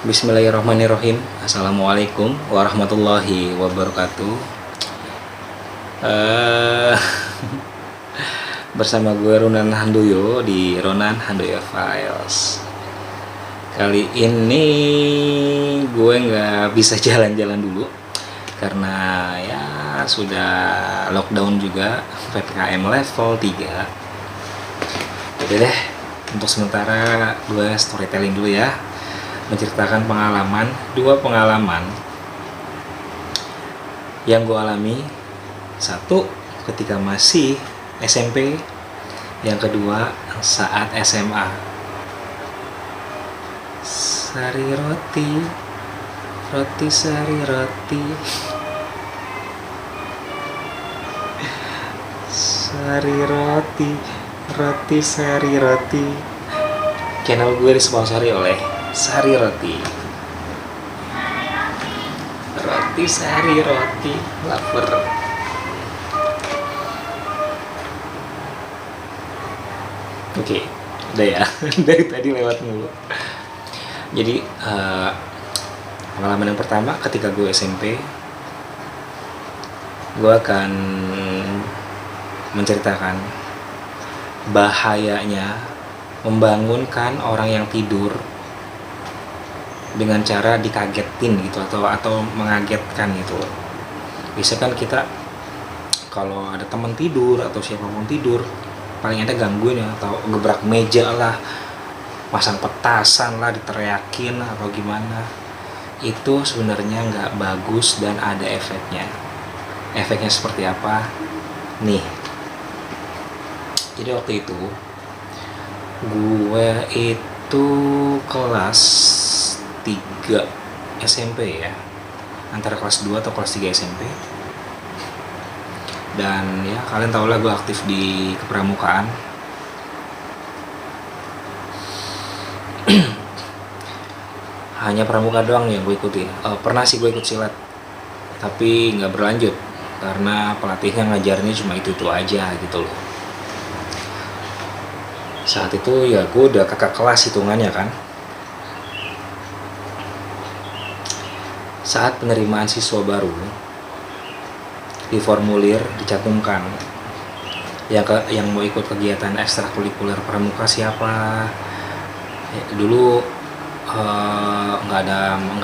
Bismillahirrahmanirrahim. Assalamualaikum warahmatullahi wabarakatuh. Eh, Bersama gue Ronan Handoyo di Ronan Handoyo Files. Kali ini gue nggak bisa jalan-jalan dulu karena ya sudah lockdown juga, PPKM level 3. Udah deh, untuk sementara gue storytelling dulu ya, menceritakan dua pengalaman yang gue alami. Satu ketika masih SMP, yang kedua saat SMA. Sari roti, roti sari roti, sari roti, roti sari roti. Channel gue disponsori oleh Sari Roti. Roti sari roti, lapar. Oke, udah ya. Dari tadi lewat mulu. Jadi pengalaman yang pertama ketika gue SMP, gue akan menceritakan bahayanya membangunkan orang yang tidur dengan cara dikagetin gitu atau mengagetkan gitu. Biasanya kan kita kalau ada teman tidur atau siapapun tidur, paling ada gangguin ya, atau gebrak meja lah, pasang petasan lah, diteriakin atau gimana. Itu sebenarnya nggak bagus dan ada efeknya. Efeknya seperti apa? Nih, jadi waktu itu gue itu kelas 3 SMP ya, antara kelas 2 atau kelas 3 SMP. Dan ya kalian tau lah gue aktif di kepramukaan. Hanya pramuka doang yang gue ikuti. Pernah sih gue ikut silat, tapi nggak berlanjut karena pelatihnya ngajarnya cuma itu aja gitu loh. Saat itu ya gue udah kakak kelas hitungannya kan. Saat penerimaan siswa baru, di formulir dicantumkan yang mau ikut kegiatan ekstrakurikuler pramuka siapa. Dulu nggak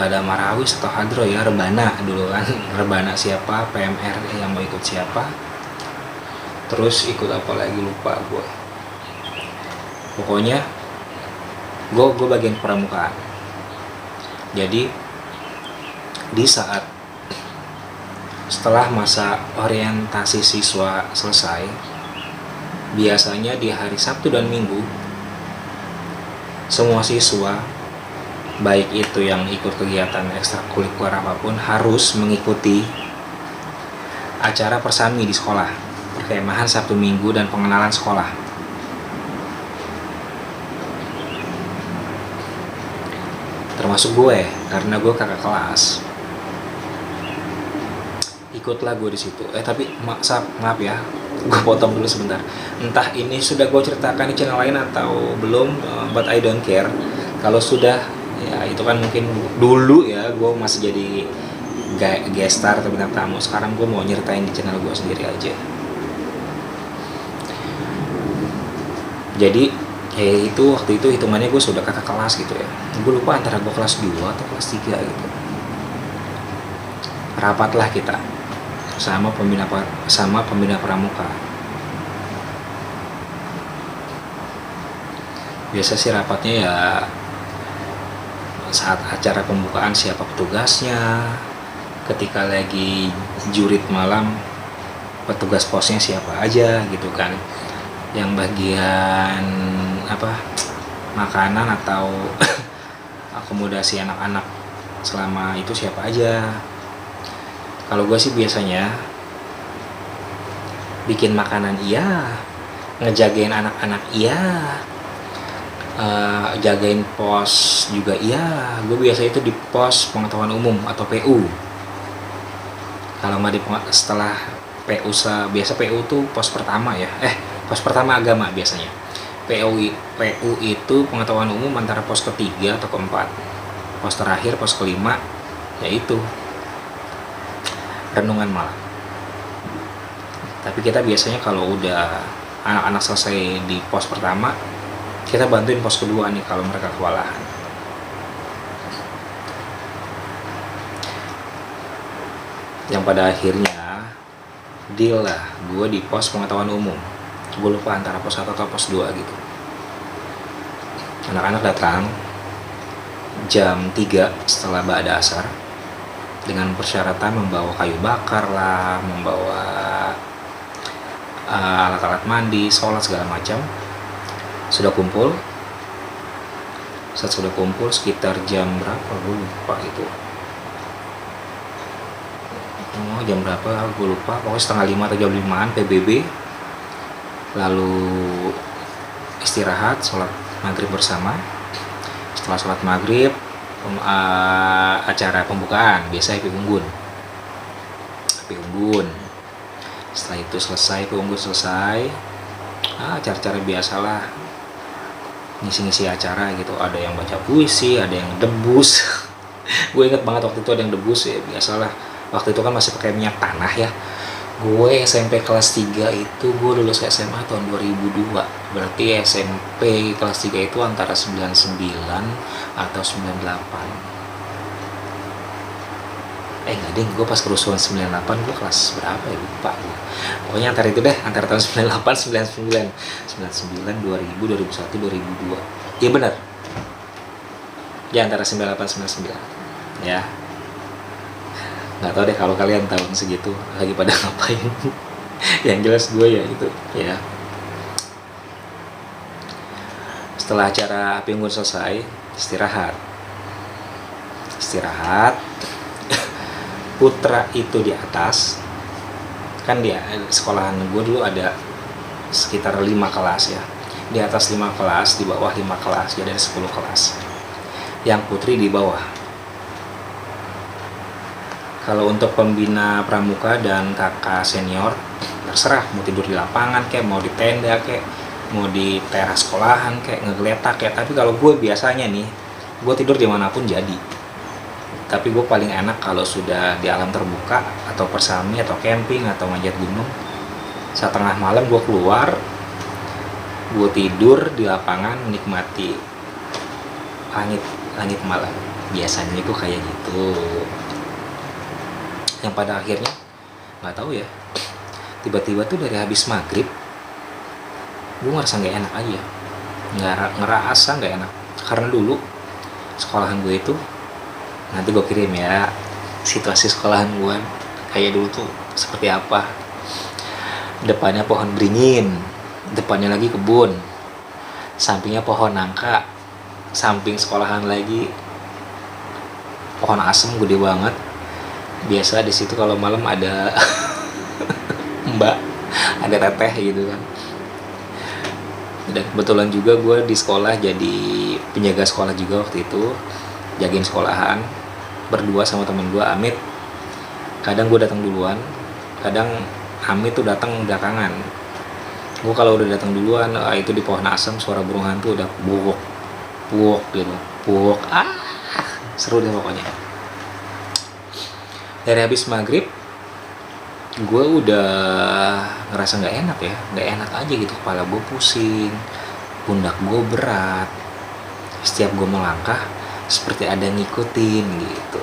ada marawis atau hadro ya, rebana dulu kan. Rebana siapa, PMR yang mau ikut siapa, terus ikut apa lagi lupa gue. Pokoknya gue bagian pramukaan. Jadi di saat setelah masa orientasi siswa selesai, biasanya di hari Sabtu dan Minggu, semua siswa, baik itu yang ikut kegiatan ekstrakurikuler apapun, harus mengikuti acara persami di sekolah, perkemahan Sabtu Minggu dan pengenalan sekolah. Termasuk gue, karena gue kakak kelas. Ikutlah gue di situ. Tapi maaf ya, gue potong dulu sebentar. Entah ini sudah gue ceritakan di channel lain atau belum, but I don't care. Kalau sudah, ya itu kan mungkin dulu ya, gue masih jadi guest star atau bintang tamu. Sekarang gue mau nyeritain di channel gue sendiri aja. Jadi ya itu waktu itu hitungannya gue sudah kakak kelas gitu ya. Gue lupa antara gue kelas 2 atau kelas 3 gitu. Rapatlah kita sama pembina pramuka. Biasa sih rapatnya ya saat acara pembukaan siapa petugasnya, ketika lagi jurit malam petugas posnya siapa aja gitu kan, yang bagian makanan atau akomodasi anak-anak selama itu siapa aja. Kalau gue sih biasanya bikin makanan iya, ngejagain anak-anak iya, jagain pos juga iya. Gue biasa itu di pos pengetahuan umum atau PU. Kalau nggak setelah PU, biasa PU tuh pos pertama ya, pos pertama agama biasanya. PU itu pengetahuan umum antara pos ketiga atau keempat. Pos terakhir, pos kelima, yaitu renungan malam. Tapi kita biasanya kalau udah anak-anak selesai di pos pertama, kita bantuin pos kedua nih kalau mereka kewalahan. Yang pada akhirnya deal lah gue di pos pengetahuan umum. Gue lupa antara pos 1 atau pos 2 gitu. Anak-anak datang jam 3 setelah ba'da asar dengan persyaratan membawa kayu bakar lah, membawa alat-alat mandi, sholat segala macam. Sudah kumpul. Saat sudah kumpul sekitar jam berapa gue lupa itu. Jam berapa gue lupa, pokoknya setengah 5 atau jam 5-an PBB. Lalu istirahat, sholat maghrib bersama. Setelah sholat maghrib, acara pembukaan, biasa api unggun. Setelah itu selesai, api unggun selesai, acara-acara biasalah, ngisi-ngisi acara gitu. Ada yang baca puisi, ada yang debus. Gue inget banget waktu itu ada yang debus ya, biasalah. Waktu itu kan masih pakai minyak tanah ya. Gue SMP kelas 3 itu gue lulus SMA tahun 2002. Berarti SMP kelas 3 itu antara 99 atau 98. Enggak deh, gue pas kerusuhan 98 gue kelas berapa ya, lupa gue. Pokoknya antara itu deh, antara tahun 98, 99, 2000, 2001, 2002. Iya benar. Ya antara 98, 99. Ya. Nggak tahu deh kalau kalian tahun segitu lagi pada ngapain. Yang jelas gue ya itu ya. Setelah acara api unggun selesai, istirahat. Putra itu di atas, kan dia sekolahan gue dulu ada sekitar 5 kelas ya. Di atas 5 kelas, di bawah 5 kelas, jadi ada 10 kelas. Yang putri di bawah. Kalau untuk pembina pramuka dan kakak senior, terserah mau tidur di lapangan kayak, mau di tenda kayak, mau di teras sekolahan kayak, ngegeletak kayak. Tapi kalau gue biasanya nih, gue tidur dimanapun jadi. Tapi gue paling enak kalau sudah di alam terbuka atau persami atau camping atau manjat gunung. Saat tengah malam gue keluar, gue tidur di lapangan menikmati langit malam. Biasanya itu kayak gitu. Yang pada akhirnya nggak tahu ya, tiba-tiba tuh dari habis maghrib gue ngerasa nggak enak aja, ngerasa nggak enak. Karena dulu sekolahan gue itu, nanti gue kirim ya situasi sekolahan gue kayak dulu tuh seperti apa. Depannya pohon beringin, depannya lagi kebun, sampingnya pohon nangka, samping sekolahan lagi pohon asem gede banget. Biasa di situ kalau malam ada mbak, ada teteh gitu kan. Dan kebetulan juga gue di sekolah jadi penjaga sekolah juga waktu itu, jagain sekolahan berdua sama temen gue Amit. Kadang gue datang duluan, kadang Amit tuh datang belakangan. Gue kalau udah datang duluan, itu di pohon asem suara burung hantu udah buok gitu, seru deh pokoknya. Dari habis maghrib gue udah ngerasa nggak enak aja gitu. Kepala gue pusing, pundak gue berat, setiap gue melangkah seperti ada yang ngikutin gitu.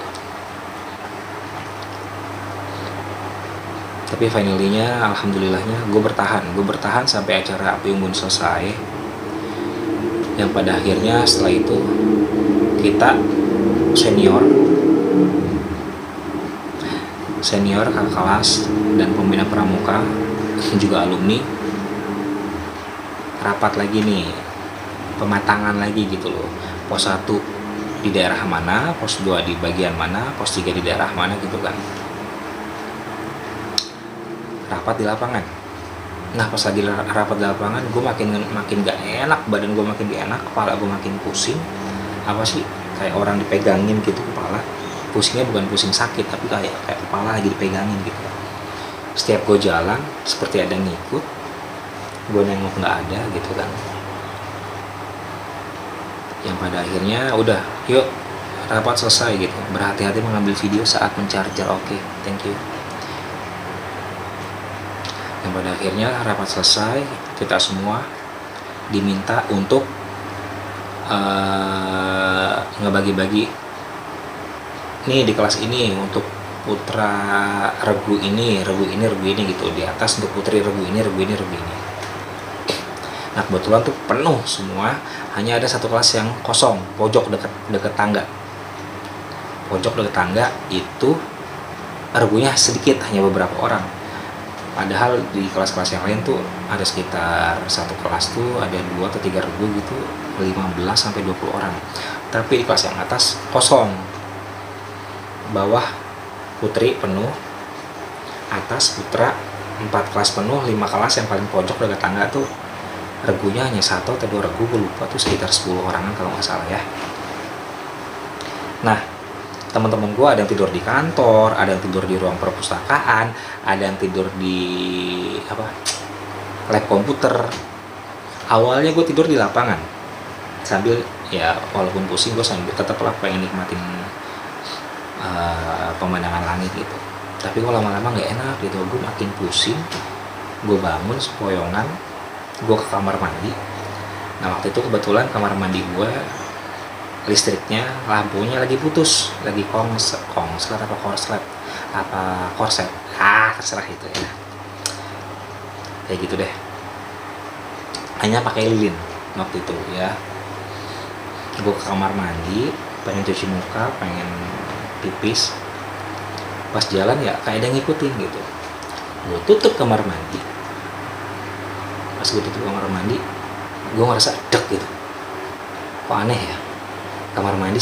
Tapi finally-nya, alhamdulillahnya gue bertahan sampai acara api unggun selesai. Yang pada akhirnya setelah itu kita senior kakak kelas dan pembina pramuka juga alumni rapat lagi nih, pematangan lagi gitu loh. Pos 1 di daerah mana, pos 2 di bagian mana, pos 3 di daerah mana gitu kan. Rapat di lapangan. Nah pas lagi rapat di lapangan, gue makin gak enak, badan gue makin gak enak, kepala gue makin pusing. Apa sih, kayak orang dipegangin gitu kepala. Pusingnya bukan pusing sakit, tapi kayak kepala lagi dipegangin gitu. Setiap gue jalan seperti ada yang ngikut, gue nengok nggak ada gitu kan. Yang pada akhirnya udah, yuk rapat selesai gitu, berhati-hati mengambil video saat mencharger. Oke, thank you. Dan pada akhirnya rapat selesai, kita semua diminta untuk ngebagi-bagi nih di kelas ini untuk putra regu ini gitu, di atas untuk putri regu ini. Nah kebetulan tuh penuh semua, hanya ada satu kelas yang kosong, pojok deket tangga itu regunya sedikit, hanya beberapa orang. Padahal di kelas-kelas yang lain tuh ada sekitar satu kelas tuh ada 2 atau 3 regu gitu, 15-20 orang. Tapi di kelas yang atas kosong, bawah putri penuh, atas putra 4 kelas penuh, 5 kelas yang paling pojok dekat tangga tuh regunya hanya 1 atau 2 regu, gue lupa tuh, sekitar 10 orangan kalau nggak salah ya. Nah teman-teman gue ada yang tidur di kantor, ada yang tidur di ruang perpustakaan, ada yang tidur di lab komputer. Awalnya gue tidur di lapangan sambil ya walaupun pusing, gue sambil tetaplah pengen nikmatin pemandangan langit gitu. Tapi gue lama-lama nggak enak gitu, gue makin pusing. Gue bangun sempoyongan, gue ke kamar mandi. Nah waktu itu kebetulan kamar mandi gue listriknya, lampunya lagi putus, lagi korslet terserah itu ya, kayak gitu deh. Hanya pakai lilin waktu itu ya. Gue ke kamar mandi, pengen cuci muka, pengen pipis. Pas jalan ya kayak ada yang ngikutin gitu. Gue tutup kamar mandi. Pas gue tutup kamar mandi, gue ngerasa deg gitu. Kok aneh ya? Kamar mandi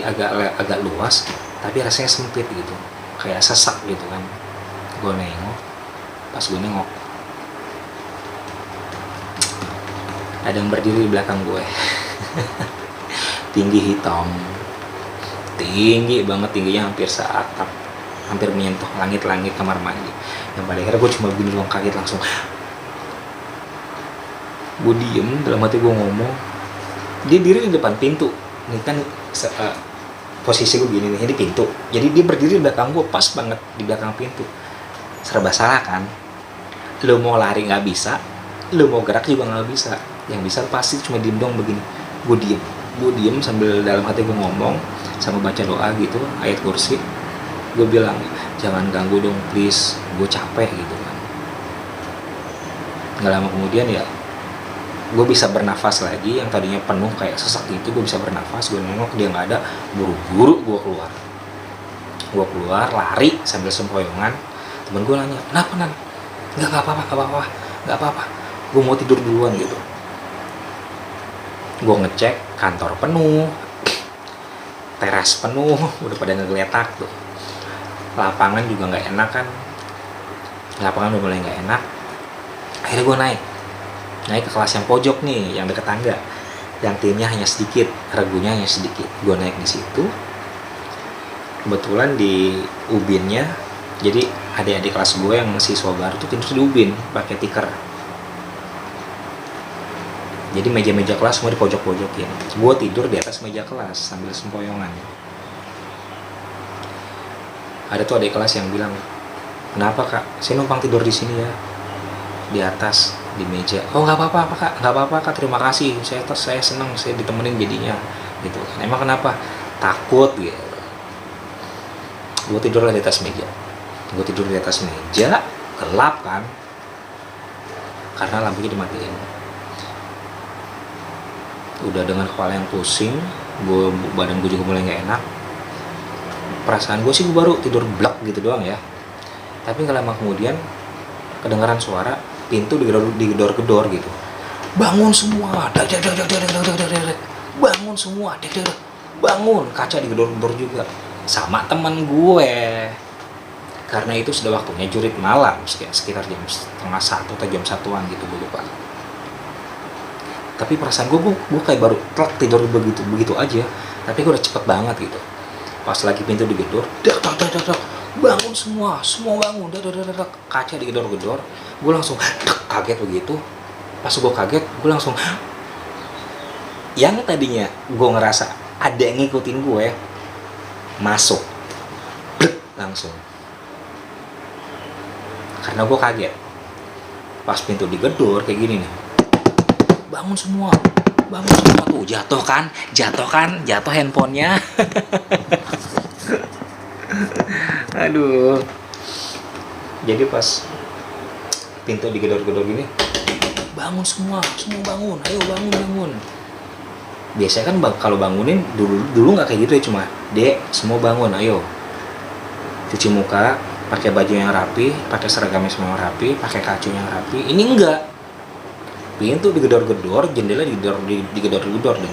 agak luas, tapi rasanya sempit gitu, kayak sesak gitu kan. Gue nengok, pas gue nengok ada yang berdiri di belakang gue. Tinggi, hitam, tinggi banget, tingginya hampir seatap, hampir menyentuh langit-langit kamar mandi. Yang pada akhirnya gue cuma begini doang, kaget langsung. Gue diem, dalam hati gue ngomong, dia diri di depan pintu. Ini kan posisi gue gini nih, ini pintu. Jadi dia berdiri di belakang gue, pas banget di belakang pintu. Serba salah kan? Lo mau lari nggak bisa, lo mau gerak juga nggak bisa. Yang bisa pasti cuma diem dong begini. Gue diem sambil dalam hati gue ngomong sama baca doa gitu, ayat kursi. Gue bilang, jangan ganggu dong please, gue capek gitu kan. Nggak lama kemudian ya gue bisa bernafas lagi, yang tadinya penuh kayak sesak gitu, gue bisa bernafas. Gue nengok dia nggak ada, buru-buru gue keluar lari sambil sempoyongan. Temen gue nanya, kenapa Nan? Nggak apa-apa, gue mau tidur duluan gitu. Gue ngecek, kantor penuh, teras penuh, udah pada ngegeletak tuh. Lapangan juga nggak enak kan, lapangan udah mulai nggak enak. Akhirnya gue naik ke kelas yang pojok nih, yang deket tangga, yang timnya hanya sedikit, regunya hanya sedikit. Gue naik di situ, kebetulan di ubinnya, jadi adik-adik kelas gue yang siswa baru tuh tidur di ubin pakai tikar. Jadi meja-meja kelas semua di pojok-pojokin. Gue tidur di atas meja kelas sambil sempoyongan. Ada tuh adik kelas yang bilang, kenapa kak? Saya numpang tidur di sini ya, di atas, di meja. Oh nggak apa-apa kak, terima kasih. Saya senang, saya ditemenin jadinya, gitu. Emang kenapa? Takut gitu. Gue tidur di atas meja. Gelap kan, karena lampunya dimatiin. Udah dengan kepala yang pusing, badan gue juga mulai nggak enak. Perasaan gue sih gue baru tidur blek gitu doang ya. Tapi nggak lama kemudian kedengaran suara pintu digedor-gedor gitu. Bangun semua, bangun semua, bangun. Kaca digedor-gedor juga sama teman gue. Karena itu sudah waktunya jurit malam, sekitar jam 12:30 atau jam 1-an gitu, gue lupa. Tapi perasaan gue kayak baru tidur begitu aja. Tapi gue udah cepet banget gitu. Pas lagi pintu digedor, bangun semua bangun, kaca digedor-gedor. Gue langsung kaget begitu. Pas gue kaget, gue langsung, yang tadinya gue ngerasa ada yang ngikutin gue masuk, blek, langsung. Karena gue kaget pas pintu digedor kayak gini nih, bangun semua tuh, jatuh kan handphonenya. Aduh, jadi pas pintu digedor-gedor gini, bangun semua bangun, ayo bangun. Biasanya kan kalau bangunin dulu nggak kayak gitu ya, cuma dek semua bangun, ayo cuci muka, pakai baju yang rapi, pakai seragam yang rapi, pakai kacu yang rapi. Ini enggak, pintu digedor-gedor, jendela digedor-gedor, dan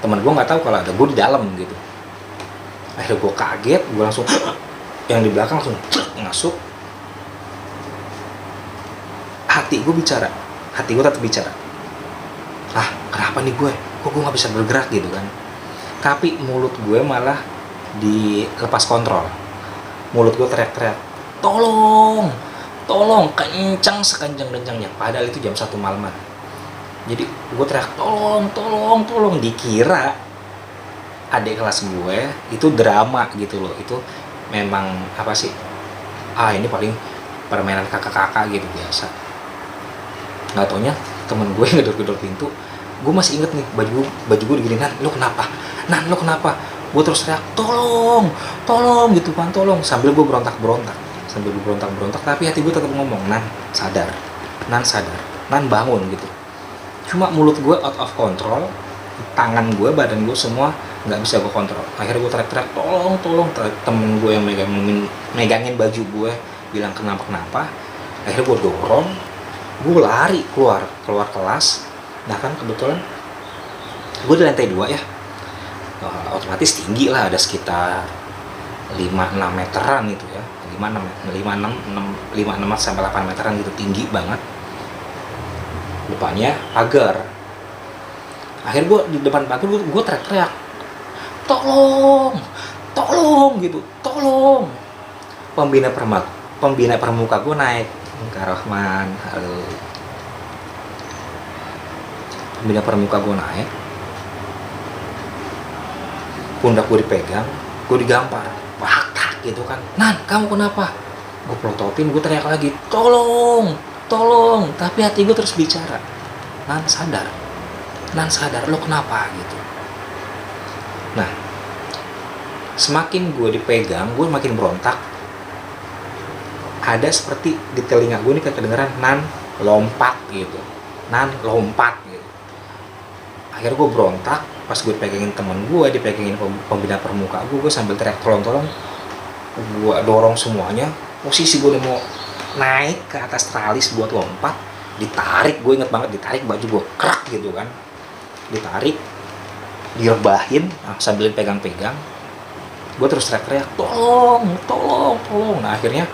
teman gue nggak tahu kalau ada gue di dalam gitu. Akhirnya gue kaget, gue langsung yang di belakang langsung masuk. Hati gue tetap bicara, kenapa nih gue, kok gue nggak bisa bergerak gitu kan. Tapi mulut gue malah dilepas kontrol. Mulut gue teriak-teriak, tolong, kencang sekencang-kencangnya. Padahal itu jam 1 malaman. Jadi gue teriak, tolong. Dikira adik kelas gue itu drama gitu loh. Itu memang apa sih? Ini paling permainan kakak-kakak gitu biasa. Nggak taunya temen gue yang gedor-gedor pintu. Gue masih inget nih, baju gue digini, Nan, lo kenapa? Gue terus teriak, tolong gitu kan, tolong. Sambil gue berontak-berontak, tapi hati gue tetap ngomong, Nan sadar, Nan bangun gitu. Cuma mulut gue out of control, tangan gue, badan gue semua nggak bisa gue kontrol. Akhirnya gue teriak-teriak, tolong. Temen gue yang megangin baju gue bilang kenapa. Akhirnya gue dorong, gue lari keluar kelas. Nah kan kebetulan gue di lantai 2 ya, otomatis tinggi lah, ada sekitar 5-6 meteran gitu ya, 5-6 sampai 8 meteran gitu, tinggi banget. Depannya pagar. Akhirnya gue di depan pagar gue teriak-teriak, tolong gitu, tolong. Pembina pramuka gue naik, Kak Rahman, halo. Pembina pramuka gue naik, pundak gue dipegang, gue digampar, wak gitu kan. Nan, kamu kenapa? Gue pelototin, gue teriak lagi, tolong. Tapi hati gue terus bicara, Nan sadar, lo kenapa gitu. Nah, semakin gue dipegang, gue makin berontak. Ada seperti di telinga gue nih kedengeran, Nan lompat gitu. Akhirnya gue berontak. Pas gue dipegangin temen gue, dipegangin pembina pramuka gue sambil teriak tolong. Gue dorong semuanya. Posisi gue udah mau naik ke atas tralis buat lompat, ditarik. Gue inget banget, ditarik baju gue krak gitu kan, ditarik, direbahin sambil pegang-pegang. Gue terus teriak-teriak, tolong. Nah akhirnya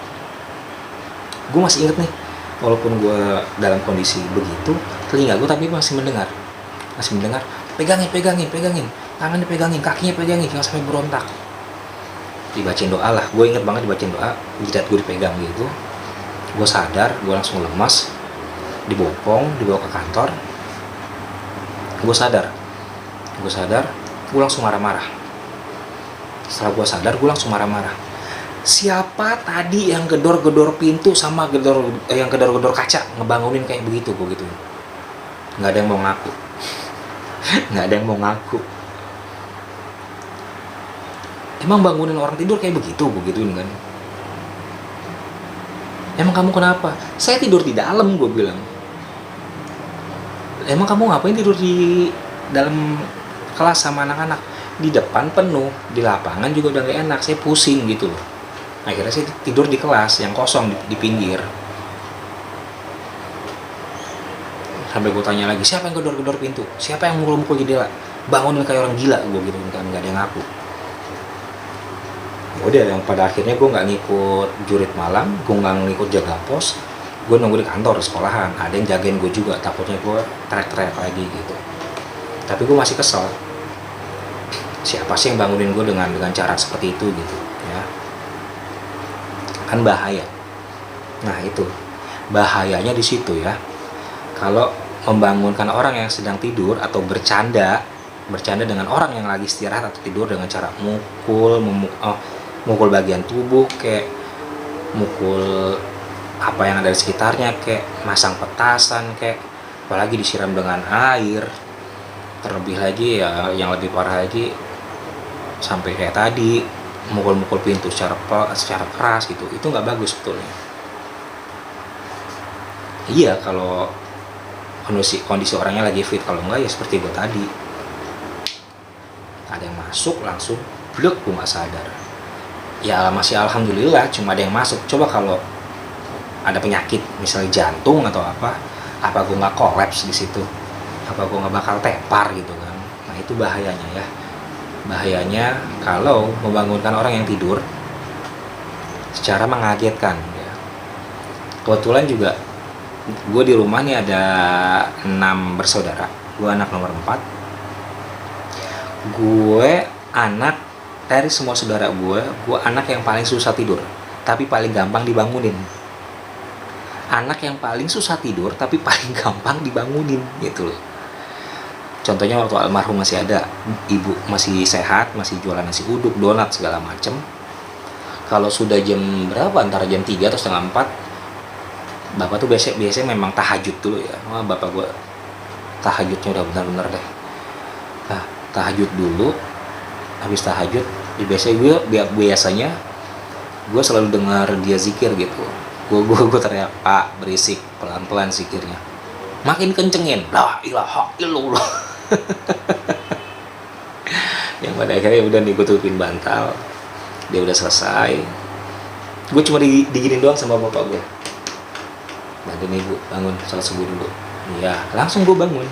gue masih inget nih, walaupun gue dalam kondisi begitu, telinga gue tapi masih mendengar, pegangin, tangan dipegangin, kakinya pegangin, jangan sampai berontak. Dibacain doa lah, gue inget banget dibacain doa, jidat gue dipegang gitu. Gue sadar, gue langsung lemas, dibopong, dibawa ke kantor. Gue sadar, gue langsung marah-marah. Setelah gue sadar, gue langsung marah-marah. Siapa tadi yang gedor-gedor pintu sama yang gedor-gedor kaca ngebangunin kayak begitu? Gue gitu. Nggak ada yang mau ngaku. Emang bangunin orang tidur kayak begitu? Gue gituin kan. Emang kamu kenapa? Saya tidur di dalam, gue bilang. Emang kamu ngapain tidur di dalam kelas sama anak-anak? Di depan penuh, di lapangan juga udah gak enak, saya pusing gitu loh. Akhirnya saya tidur di kelas yang kosong di pinggir. Sampai gue tanya lagi, siapa yang gedor-gedor pintu? Siapa yang mukul-mukul jendela? Bangunin kayak orang gila, gue gitu kan, gak ada yang ngaku. Udah, yang pada akhirnya gue nggak ngikut jurit malam, gue nggak ngikut jaga pos, gue nunggu di kantor sekolahan. Ada yang jagain gue juga, takutnya gue teriak-teriak lagi gitu. Tapi gue masih kesel, siapa sih yang bangunin gue dengan cara seperti itu gitu ya, kan bahaya. Nah itu bahayanya di situ ya, kalau membangunkan orang yang sedang tidur atau bercanda bercanda dengan orang yang lagi istirahat atau tidur dengan cara mukul bagian tubuh, kayak mukul apa yang ada di sekitarnya, kayak masang petasan, kayak apalagi disiram dengan air. Terlebih lagi ya, yang lebih parah lagi, sampai kayak tadi mukul-mukul pintu secara keras gitu. Itu nggak bagus sebetulnya. Iya, kalau kondisi orangnya lagi fit. Kalau enggak ya seperti gue tadi, ada yang masuk langsung blek, gue nggak sadar. Ya masih alhamdulillah cuma ada yang masuk. Coba kalau ada penyakit misalnya jantung atau apa gue nggak kolaps di situ, apa gue nggak bakal tepar gitu kan. Nah itu bahayanya ya. Bahayanya kalau membangunkan orang yang tidur secara mengagetkan ya. Kebetulan juga gue di rumah nih ada 6 bersaudara. Gue anak nomor 4. Gue anak dari semua saudara gue anak yang paling susah tidur tapi paling gampang dibangunin. Anak yang paling susah tidur tapi paling gampang dibangunin gitu loh. Contohnya waktu almarhum masih ada, ibu masih sehat, masih jualan nasi uduk, donat segala macem. Kalau sudah jam berapa, antara jam 3 atau setengah 4, bapak tuh biasanya memang tahajud dulu ya. Wah, bapak gue tahajudnya udah benar-benar deh. Nah, tahajud dulu. Habis tahajud, biasanya gue selalu dengar dia zikir gitu. Gue teriak, "Pak, berisik, pelan-pelan zikirnya." Makin kencengin, "La ilaha illallah." Yang pada akhirnya udah nih, gue tutupin bantal. Dia udah selesai. Gue cuma diginin doang sama bapak gue. Bantuin ibu bangun, salat subuh dulu. Iya, langsung gue bangun.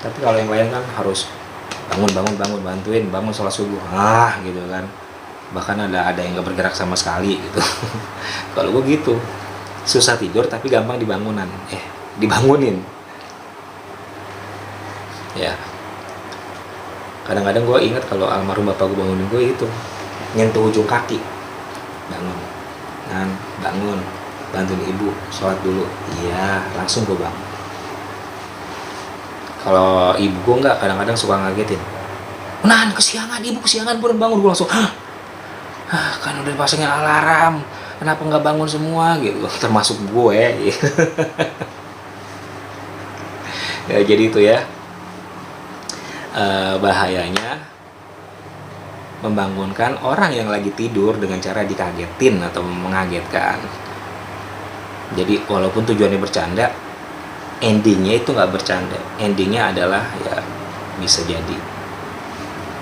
Tapi kalau yang lain kan harus bangun, bangun salat subuh. Gitu kan. Bahkan ada yang gak bergerak sama sekali gitu. Kalau gue gitu, susah tidur tapi gampang dibangunin. Ya, kadang-kadang gue ingat kalau almarhum bapak gue bangunin gue itu nyentuh ujung kaki, bangun, bantuin ibu sholat dulu. Iya, langsung gue bangun. Kalau ibu gue nggak, kadang-kadang suka ngagetin. "Nan, kesiangan, ibu kesiangan, buruan bangun." Gue langsung, kan udah dipasangin alarm, kenapa nggak bangun semua gitu. Termasuk gue ya. Jadi itu ya, bahayanya membangunkan orang yang lagi tidur dengan cara dikagetin atau mengagetkan. Jadi walaupun tujuannya bercanda, endingnya itu nggak bercanda. Endingnya adalah ya bisa jadi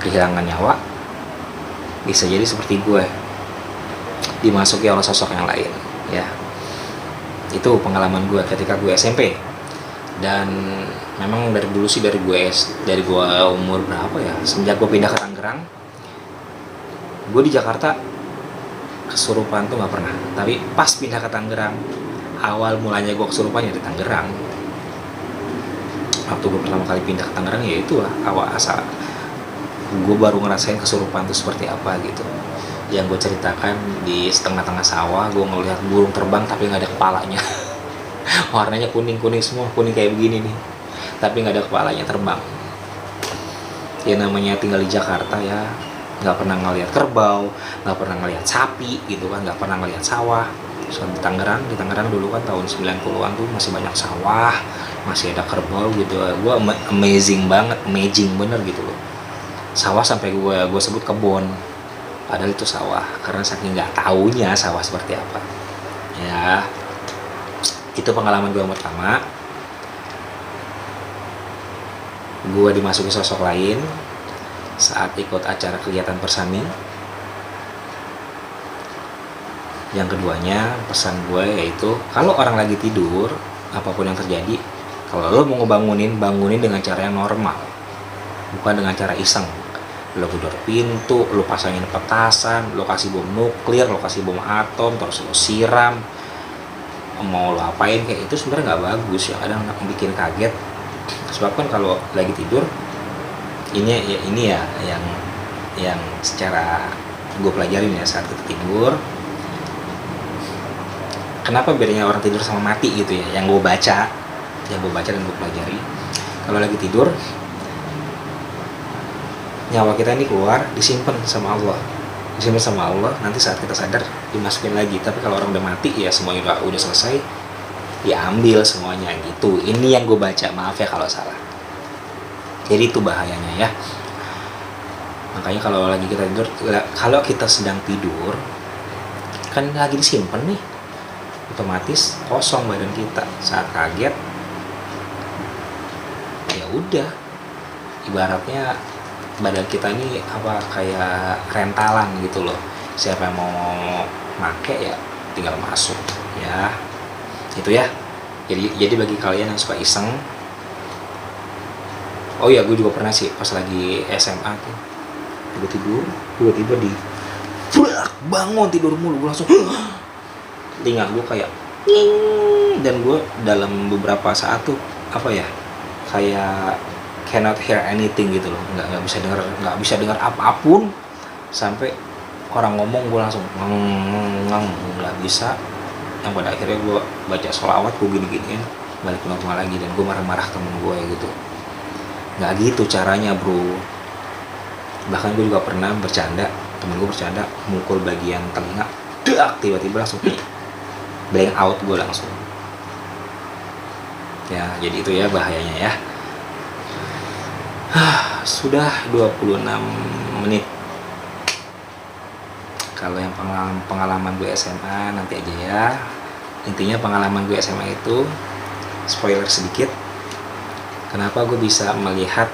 kehilangan nyawa, bisa jadi seperti gue dimasuki oleh sosok yang lain ya. Itu pengalaman gue ketika gue SMP. Dan memang dari dulu sih, dari gue umur berapa ya, semenjak gue pindah ke Tangerang, gue di Jakarta kesurupan tuh nggak pernah. Tapi pas pindah ke Tangerang, awal mulanya gue kesurupan ya di Tangerang. Waktu gue pertama kali pindah ke Tangerang, ya itulah awal asal gue baru ngerasain kesurupan tuh seperti apa gitu. Yang gue ceritakan, di tengah-tengah sawah gue ngelihat burung terbang tapi nggak ada kepalanya. Warnanya kuning semua, kuning kayak begini nih, tapi nggak ada kepalanya, terbang. Ya namanya tinggal di Jakarta ya, nggak pernah ngelihat kerbau, nggak pernah ngelihat sapi gitu kan, nggak pernah ngelihat sawah. So, di Tangerang dulu kan tahun 90-an tuh masih banyak sawah, masih ada kerbau gitu. Gue amazing bener gitu loh. Sawah sampai gue sebut kebon, padahal itu sawah, karena saking nggak taunya sawah seperti apa ya. Itu pengalaman gue yang pertama. Gue dimasuki sosok lain saat ikut acara kegiatan persami. Yang keduanya, pesan gue yaitu, kalau orang lagi tidur, apapun yang terjadi, kalau lo mau bangunin dengan cara yang normal, bukan dengan cara iseng. Lo gedor pintu, lo pasangin petasan, lo kasih bom nuklir, lo kasih bom atom, terus lo siram, mau lo apain, kayak itu sebenarnya nggak bagus ya. Kadang bikin kaget. Sebab kan kalau lagi tidur, ini ya yang secara gue pelajarin ya, saat kita tidur, kenapa bedanya orang tidur sama mati gitu ya, yang gue baca dan gue pelajari. Kalau lagi tidur, nyawa kita ini keluar disimpan sama Allah, nanti saat kita sadar dimasukin lagi. Tapi kalau orang udah mati ya semuanya udah selesai, ya ambil semuanya gitu. Ini yang gue baca, maaf ya kalau salah. Jadi itu bahayanya ya. Makanya kalau lagi kita tidur, kalau kita sedang tidur kan lagi disimpan nih, otomatis kosong badan kita. Saat kaget ya udah, ibaratnya badan kita ini apa, kayak rentalan gitu loh. Siapa yang mau make ya tinggal masuk ya. Itu ya. Jadi bagi kalian yang suka iseng, oh ya gue juga pernah sih pas lagi SMA tuh, tiba-tiba di bangun tidur mulu, gue langsung telinga gue kayak dan gue dalam beberapa saat tuh apa ya, kayak cannot hear anything gitu loh, nggak bisa dengar apapun. Sampai orang ngomong gue langsung nggak bisa. Yang pada akhirnya gue baca sholawat, gue gini-giniin, balik normal lagi. Dan gue marah-marah temen gue gitu. Nggak gitu caranya bro. Bahkan gue juga pernah bercanda, temen gue bercanda mukul bagian telinga, tiba-tiba langsung blank out gue langsung ya. Jadi itu ya bahayanya ya. Sudah 26 menit. Kalau yang pengalaman gue SMA nanti aja ya. Intinya pengalaman gue SMA itu, spoiler sedikit, kenapa gue bisa melihat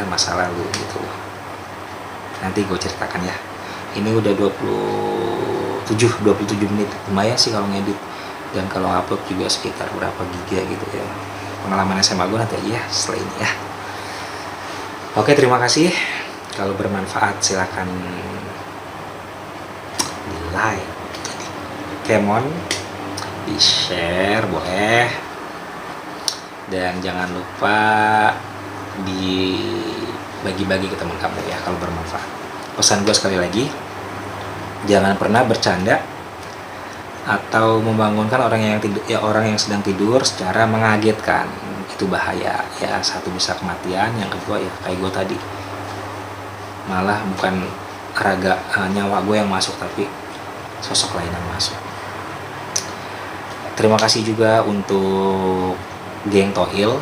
masa lalu gitu loh. Nanti gue ceritakan ya. Ini udah 27 menit. Lumayan sih kalau ngedit. Dan kalau upload juga sekitar berapa giga gitu ya. Pengalaman SMA gue nanti aja ya setelah ini ya. Oke, terima kasih. Kalau bermanfaat silakan di like, kemon, di share boleh, dan jangan lupa dibagi-bagi ke teman kamu ya kalau bermanfaat. Pesan gue sekali lagi, jangan pernah bercanda atau membangunkan orang yang sedang tidur secara mengagetkan. Itu bahaya ya. Satu, bisa kematian. Yang kedua ya kayak gue tadi, malah bukan nyawa gue yang masuk, tapi sosok lain yang masuk. Terima kasih juga untuk geng Toil,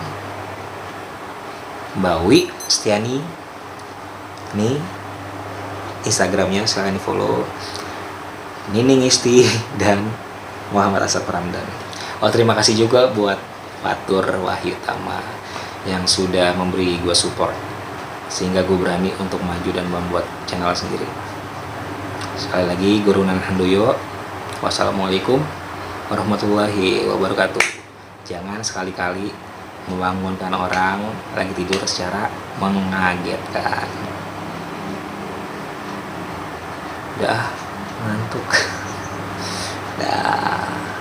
Mbak Wi Setiani nih, Instagramnya silahkan di follow, Nining Isti dan Muhammad Asad Ramdan. Terima kasih juga buat Fatur Wahyu Tama yang sudah memberi gue support sehingga gue berani untuk maju dan membuat channel sendiri. Sekali lagi, Gurunan Handoyo. Wassalamualaikum warahmatullahi wabarakatuh. Jangan sekali-kali membangunkan orang lagi tidur secara mengagetkan. Udah ngantuk. Dah.